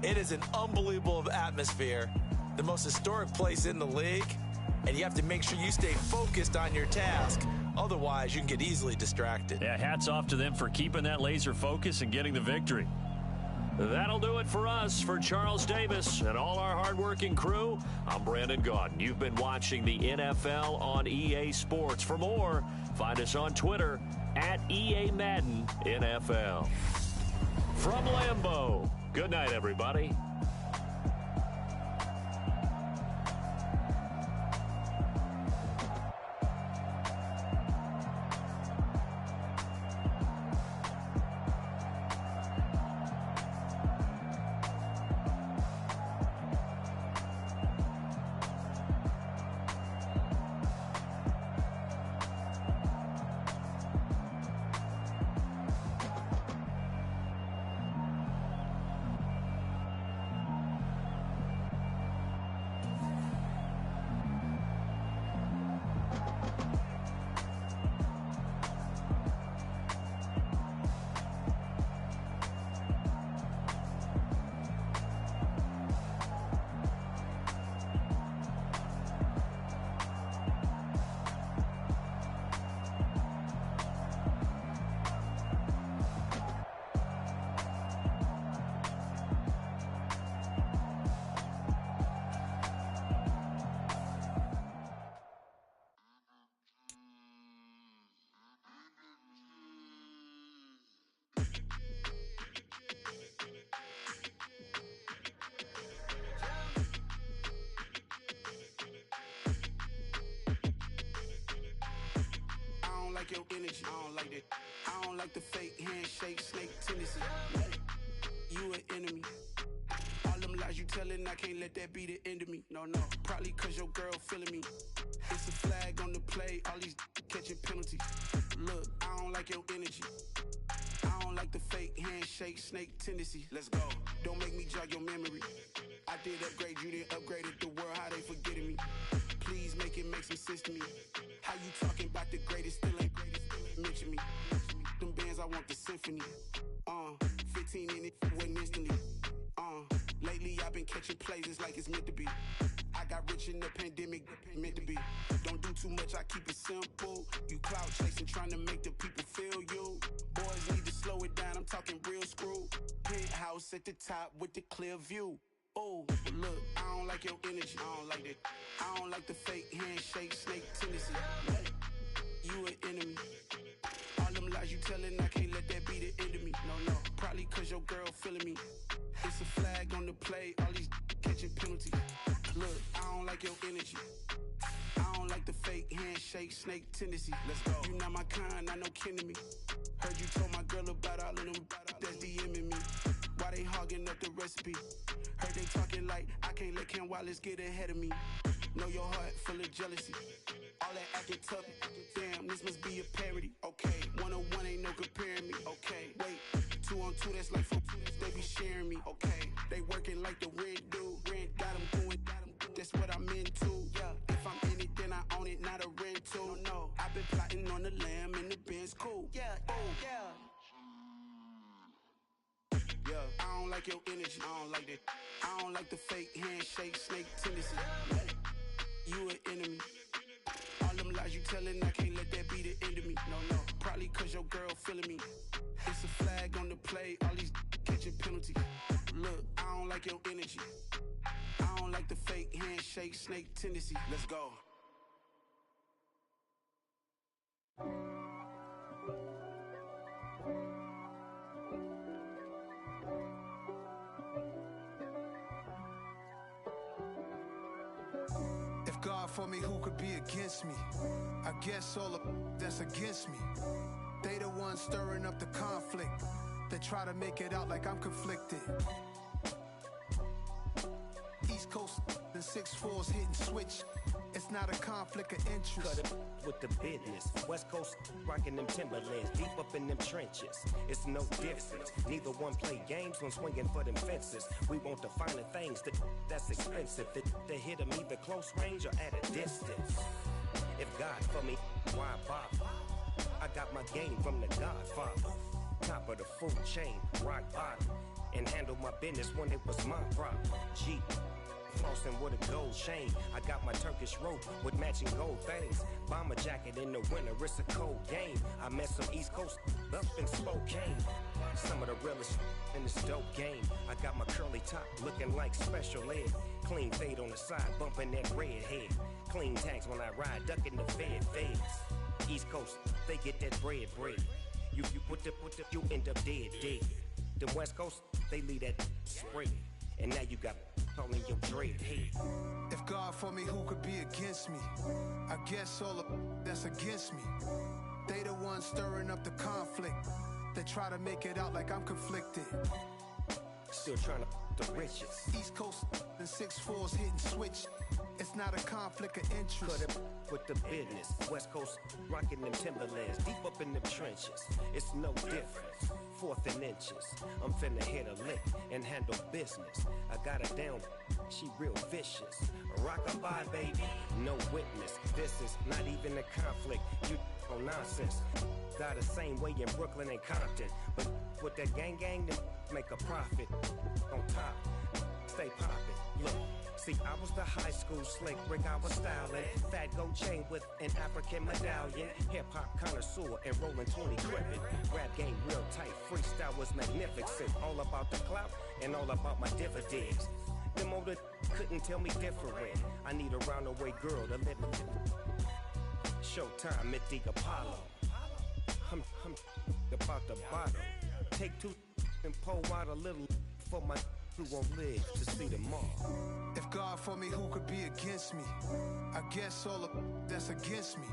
It is an unbelievable atmosphere, the most historic place in the league, and you have to make sure you stay focused on your task. Otherwise, you can get easily distracted. Yeah, hats off to them for keeping that laser focus and getting the victory. That'll do it for us. For Charles Davis and all our hardworking crew, I'm Brandon Gaudin. You've been watching the NFL on EA Sports. For more, find us on Twitter at EA Madden NFL. From Lambeau, good night, everybody. Like your energy, I don't like that. I don't like the fake handshake, snake tendency. You an enemy. All them lies you telling, I can't let that be the end of me. No, probably cause your girl feeling me. It's a flag on the play, all these catching penalties. Look, I don't like your energy. I don't like the fake handshake, snake tendency. Let's go. Don't make me jog your memory. I did upgrade, you didn't upgrade it. The world, how they forgetting me. Please make it make some sense to me. How you talking about the greatest, still ain't greatest, mention me. Them bands, I want the symphony. 15 in it, wasn't instantly. Lately I've been catching plays, it's like it's meant to be. I got rich in the pandemic, meant to be. Don't do too much, I keep it simple. You clout chasing, trying to make the people feel you. Boys need to slow it down, I'm talking real screw. Penthouse at the top with the clear view. Oh, look, I don't like your energy. I don't like that. I don't like the fake handshake, snake tendency. You an enemy. All them lies you telling, I can't let that be the end of me. No, probably cause your girl feeling me. It's a flag on the play, all these catching penalties. Look, I don't like your energy. I don't like the fake handshake, snake tendency. Let's go. You not my kind, not no kin to me. Heard you told my girl about all of them that's DMing me. Why they hogging up the recipe? Heard they talking like I can't let Ken Wallace get ahead of me. Know your heart full of jealousy. All that acting tough, damn, this must be a parody. Okay, 1-on-1 ain't no comparing me. Okay, wait, 2-on-2, that's like 4, they be sharing me. Okay, they working like the rent do. Rent got them going, that's what I'm into. Yeah, if I'm in it, then I own it, not a rental. No, I've been plotting on the lamb and the Benz cool. Yeah, oh, yeah. Yeah, I don't like your energy. I don't like that. I don't like the fake handshake, snake tendency. You an enemy. All them lies you telling, I can't let that be the end of me. No, probably cause your girl feeling me. It's a flag on the play, all these catching penalties. Look, I don't like your energy. I don't like the fake handshake, snake tendency. Let's go. God for me, who could be against me? I guess all of that's against me. They the ones stirring up the conflict. They try to make it out like I'm conflicted. East Coast and 6'4's hitting switch. It's not a conflict of interest. Cut it with the business. West Coast rocking them Timberlands, deep up in them trenches. It's no difference. Neither one play games when swinging for them fences. We want the finer things that's expensive. They hit them either close range or at a distance. If God for me, why bother? I got my game from the Godfather. Top of the food chain, rock bottom. And handle my business when it was my problem. Jeep, flossing with a gold chain. I got my Turkish rope with matching gold things. Bomber jacket in the winter, it's a cold game. I met some East Coast up in Spokane. Some of the realest in this dope game. I got my curly top looking like special ed. Clean fade on the side, bumping that red head. Clean tags when I ride, ducking the feds. East Coast, they get that bread. You put the, you end up dead. Them West Coast, they leave that spray. And now you got calling your dread head. If God for me, who could be against me? I guess all of that's against me. They the ones stirring up the conflict. They try to make it out like I'm conflicted. Still trying to the riches. East Coast and 6'4's hitting switch. It's not a conflict of interest. Cut it with the business. West Coast rocking them Timberlands, deep up in them trenches. It's no difference. 4th and inches. I'm finna hit a lick and handle business. I got her down, she real vicious. Rock-a-bye, baby, no witness. This is not even a conflict. You on nonsense. Got the same way in Brooklyn and Compton. But with that gang, then make a profit. On top, stay poppin'. Look. See, I was the high school slick Rick, I was styling. Fat gold chain with an African medallion. Hip-hop connoisseur and rolling 20 crippin'. Rap game real tight, freestyle was magnificent. All about the clout and all about my dividends. Them older couldn't tell me different. I need a roundaway girl to let me. Showtime at the Apollo. I'm about the bottom. Take 2 and pour out a little for my who won't live to see them all. If God for me, who could be against me? I guess all of that's against me.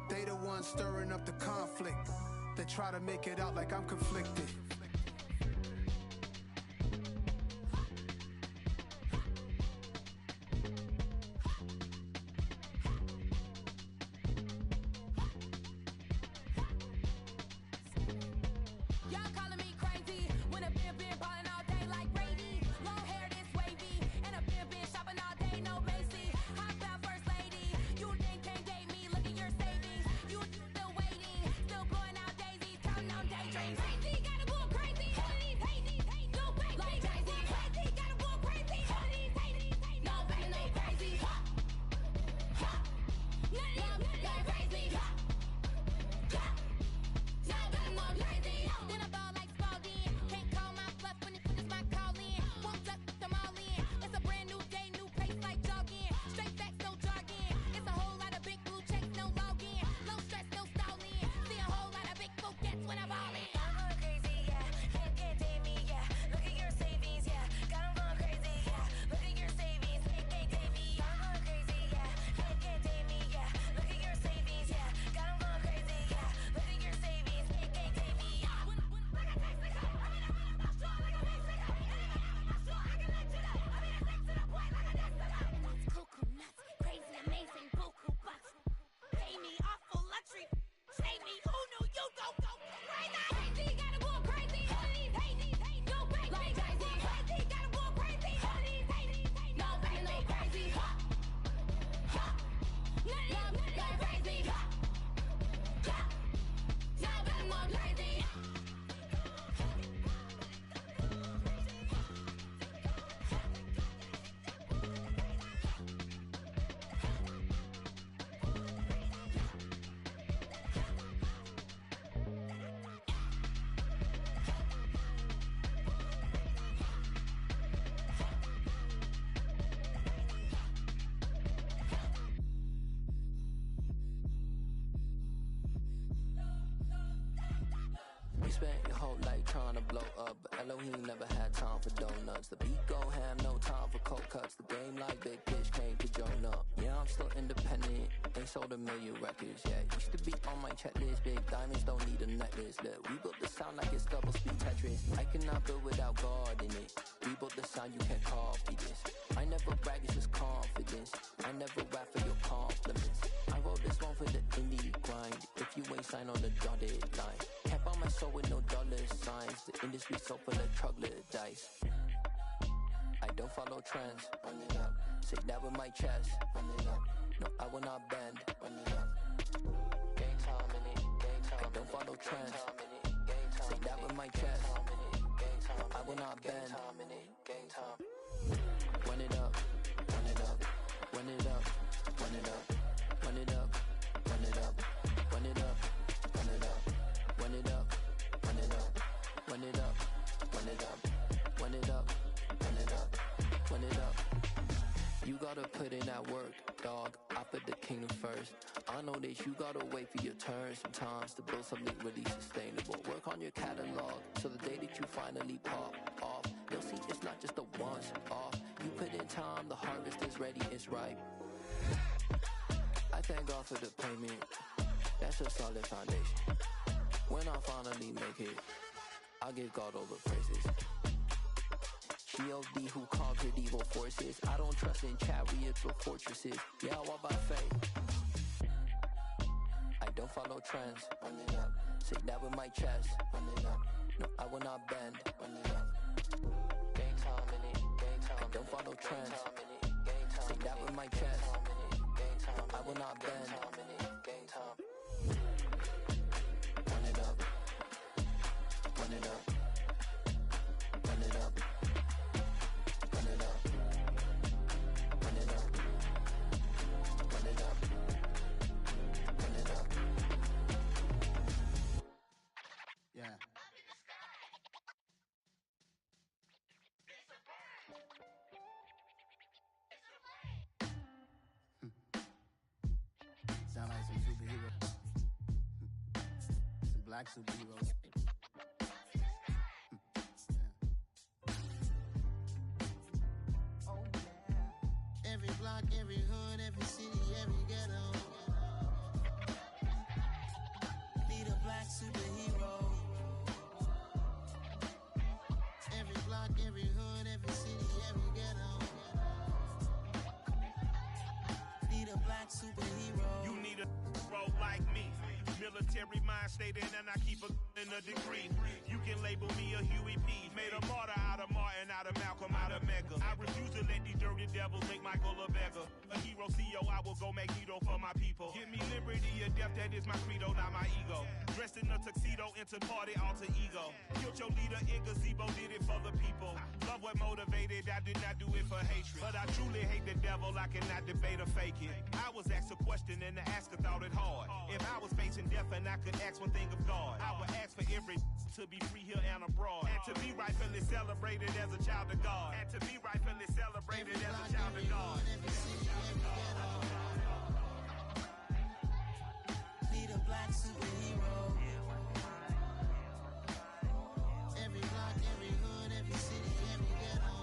They the ones stirring up the conflict. They try to make it out like I'm conflicted. You spent your whole life trying to blow up, but Elohim never had time for donuts. The beat gon' have no time for cold cuts. The game like big pitch came to join up. Yeah, I'm still independent, ain't sold 1 million records, yeah. Used to be on my checklist, big diamonds don't need a necklace. Look, we built the sound like it's double speed Tetris. I cannot build without God in it. We built the sound, you can't copy this. I never brag, it's just confidence. I never rap for your compliments. I wrote this one for the indie grind. If you ain't signed on the dotted line, can't buy my soul with no dollar signs. The industry so full of troglodytes. I don't follow trends. Run it up. Say that with my chest. Run it up. No, I will not bend. Run it up. Gang time in it. Gang time. I don't follow trends. Say that with my chest. No, I will not bend. Gang time. Run it up. Run it up. Run it up. Run it up. Run it up. Run it up. Run it up. Run it up. Run it up. Run it up. Run it up. Run it up. Run it up. Run it up. Run it up. You gotta put in that work, dog. I put the kingdom first. I know that you gotta wait for your turn sometimes to build something really sustainable. Work on your catalog so the day that you finally pop off, you'll see it's not just a once off. You put in time, the harvest is ready, it's ripe. I thank God for the payment. That's a solid foundation. When I finally make it, I'll give God all the praises. G.O.D. who conquered evil forces. I don't trust in chariots or fortresses. Yeah, I walk by faith. I don't follow trends. Run it up. Say that with my chest. Run it up. No, I will not bend. Run it up. Gang time in it. Gang time. I don't follow trends. Say that with my chest. No, I will not bend. Gang time. Run it up. Run it up. Run it up. Run it up. Run it up. Run it up. Run it up. Yeah. Sound like some superheroes. Some black superheroes. Every block, every hood, every city, every ghetto. Need a black superhero. Every block, every hood, every city, every ghetto. Need a black superhero. You need a role like me. Military mind stated, and I keep in a degree. You can label me a Huey P. Made a martyr out of Martin, out of Malcolm, out of Mecca. I refuse to let these dirty devils make Michael a beggar. A hero CEO, I will go Magneto for my people. Give me liberty or death, that is my credo, not my ego. Dressed in a tuxedo, into party, alter ego. Killed your leader in gazebo, did it for the people. Love what motivated, I did not do it for hatred. But I truly hate the devil, I cannot debate or fake it. I was asked a question and the asker thought it hard. If I was facing death and I could ask one thing of God, I would ask for every to be free here and abroad. And to be rightfully celebrated as a child of God. And to be rightfully celebrated as a child of God. Need a black superhero. Every block, every hood, every city, every ghetto.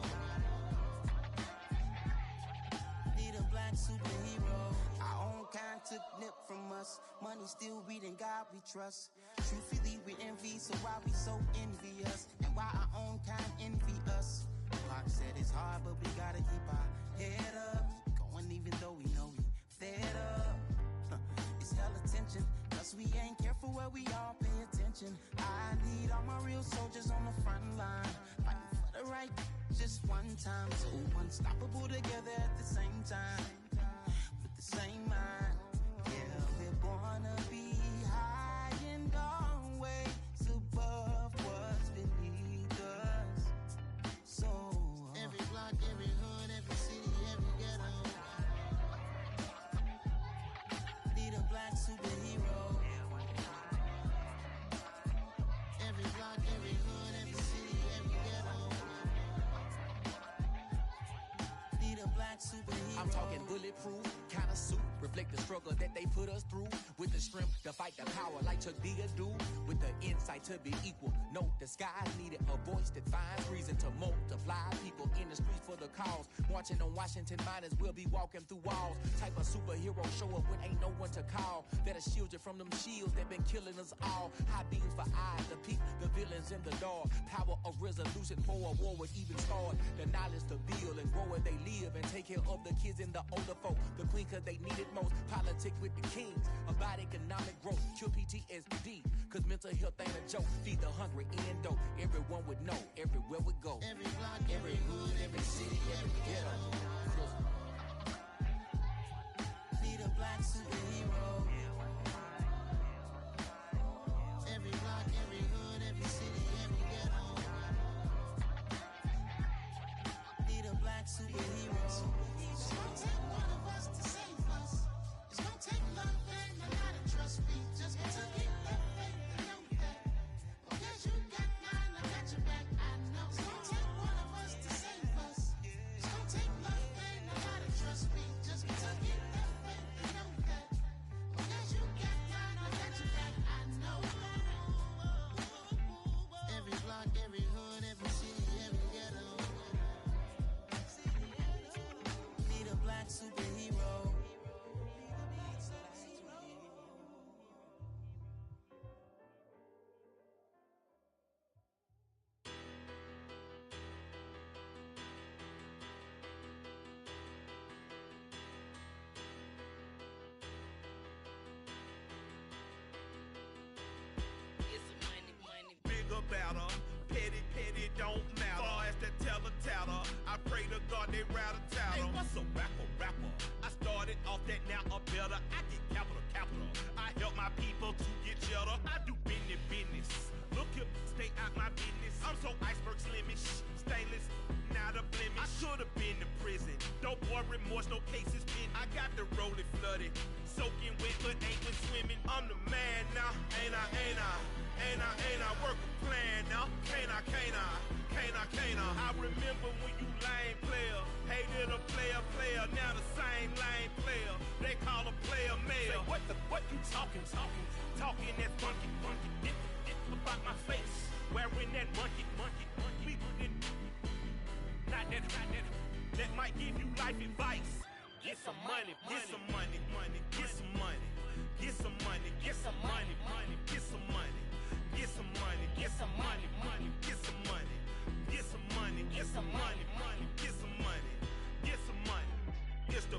Need a black superhero. Our own kind took nip from us. Money still reading, God we trust. Truthfully we envy, so why we so envious? And why our own kind envy us? Pac said it's hard, but we gotta keep our head up. Going even though we know we fed up. It's hella tension, cause we ain't careful where we all pay attention. I need all my real soldiers on the front line, fighting for the right just one time. So unstoppable together at the same time, with the same mind. Yeah, we're born to be high and always above what's beneath us. So every block, every hood, every city, every ghetto. Need a black superhero. Every block, every hood, every city, every ghetto. Need a black superhero. I'm talking bulletproof kind of suit, reflect the struggle that they put us through, with the strength to fight the power like Chuck D do, with the insight to be equal. No disguise needed, a voice that finds reason to multiply people in the streets for the cause. Marching on Washington miners, we'll be walking through walls. Type of superhero show up when ain't no one to call. That'll shield you from them shields that been killing us all. High beams for eyes to peek the villains in the dark. Power of resolution for a war would even start. The knowledge to build and grow where they live and take care of the kids and the older folk. The queen cause they need it most. Politic with the kings about economic growth. Cure PTSD cause mental health ain't a joke. Feed the hungry and dope. Everyone would know everywhere we go. Every block, every hood, every city, every ghetto. Need a black superhero. Every block, every hood, every city, every ghetto. Need a black superhero. It's gonna take one of us to save us. It's gonna take love and a lot of trust me. Just to keep that faith and know that. Because you got mine, I got your back, I know. It's gonna take one of us to save us. It's gonna take love and a lot of trust me. Just to keep that faith and know that. Because you got mine, I got your back, I know. Every block, every hood, every city, every ghetto. Need a black superhero. Bigger, better, petty, don't matter. Far as the teller, I pray to God they rattle tattle. Hey, what's a rapper? I started off that, now I'm better. I get capital. I help my people to get cheddar. I do business. Look here, stay out my business. I'm so iceberg slimish, stainless, not a blemish. I should've been to prison. No boy remorse, no cases pinned. I got the rolling flooded, soaking wet, but ain't been swimming. I'm the man now, ain't I work a plan now. Can't I? I remember when you lame player, hated a player, now the same lame player. They call a player mayor. Say, what you talking that funky. Get about my face, wearing that monkey. We didn't, not that might give you life advice. Get some money, get some money, get some money, get some money, get some money, get some money. Get some money, get some money, get some money, get some money, get some money, get some money, get some money. It's the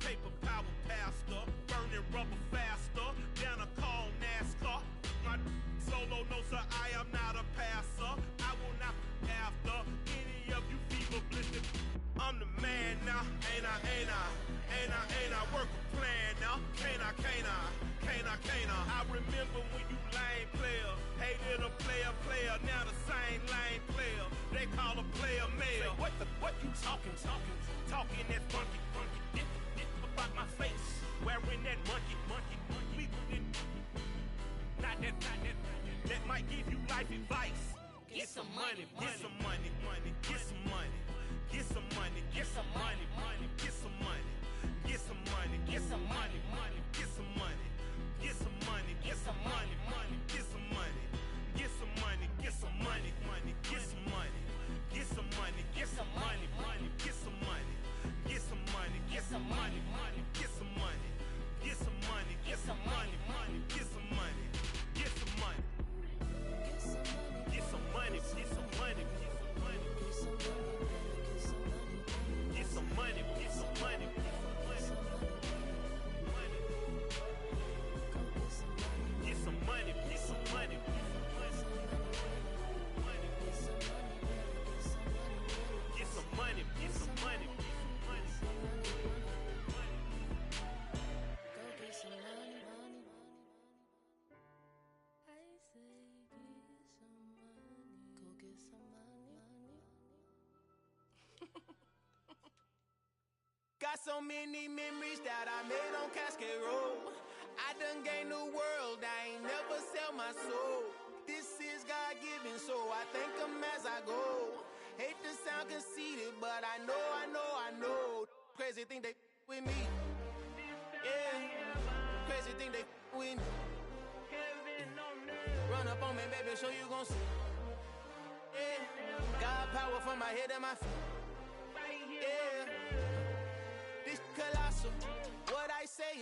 paper power pastor, burning rubber faster, down a call NASCAR. My solo, no sir, I am not a passer. I will not after any of you fever blistered. I'm the man now, ain't I work a plan now, can't I? I remember when you lame player, hated a player, now the same lame player. They call a player mayor. Say, what you talking that funky. Get about my face, wearing that monkey. We didn't, not that might give you life advice. Get some money, get some money, get some money, get some money, get some money, get some money, get some money, get some money, get some money. Get some money, get some money, get some money, get some money, get some money, get some money, get some money, get some money, get some money, get some money, get some money, get some money, get some money, get some money, get some money, get some money, get some money, get some money, get some money, get some money. Get some money, get some money. Get some money, get some money. Go get some money. I say get some money. Go get some money. Got so many memories that I made on Cascade Road. I done gained the world, I ain't never sell my soul. This is God-given, so I thank him as I go. Hate to sound conceited, but I know. Crazy thing they with me. Yeah, crazy thing they with me. Run up on me, baby, show you gon' see. Yeah, got power from my head and my feet. Yeah.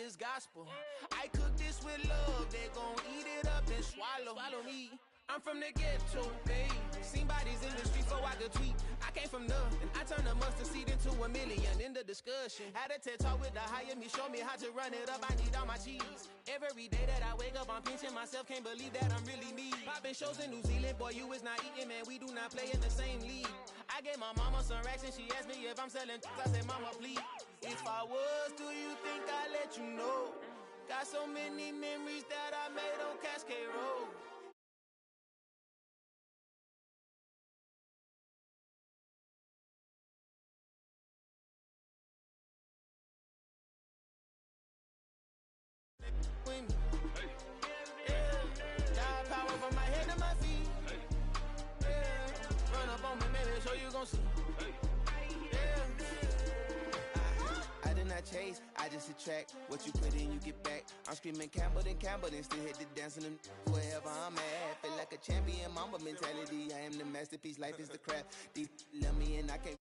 is gospel. I cook this with love, they gon' eat it up and swallow me. I'm from the ghetto, babe. Seen bodies in the streets so I could tweet. I came from nothing. I turned a mustard seed into a million in the discussion. Had a TED talk with the higher me, show me how to run it up. I need all my cheese. Every day that I wake up, I'm pinching myself. Can't believe that I'm really me. Popping shows in New Zealand, boy, you is not eating, man. We do not play in the same league. I gave my mama some racks and she asked me if I'm selling. I said, mama, please. If I was, do you think I'd let you know? Got so many memories that I made on Cascade Road. I did not chase, I just attract what you put in, you get back. I'm screaming Campbell, then still hit the dancing and wherever I'm at. Feel like a champion, mamba mentality. I am the masterpiece, life is the crap. These love me and I can't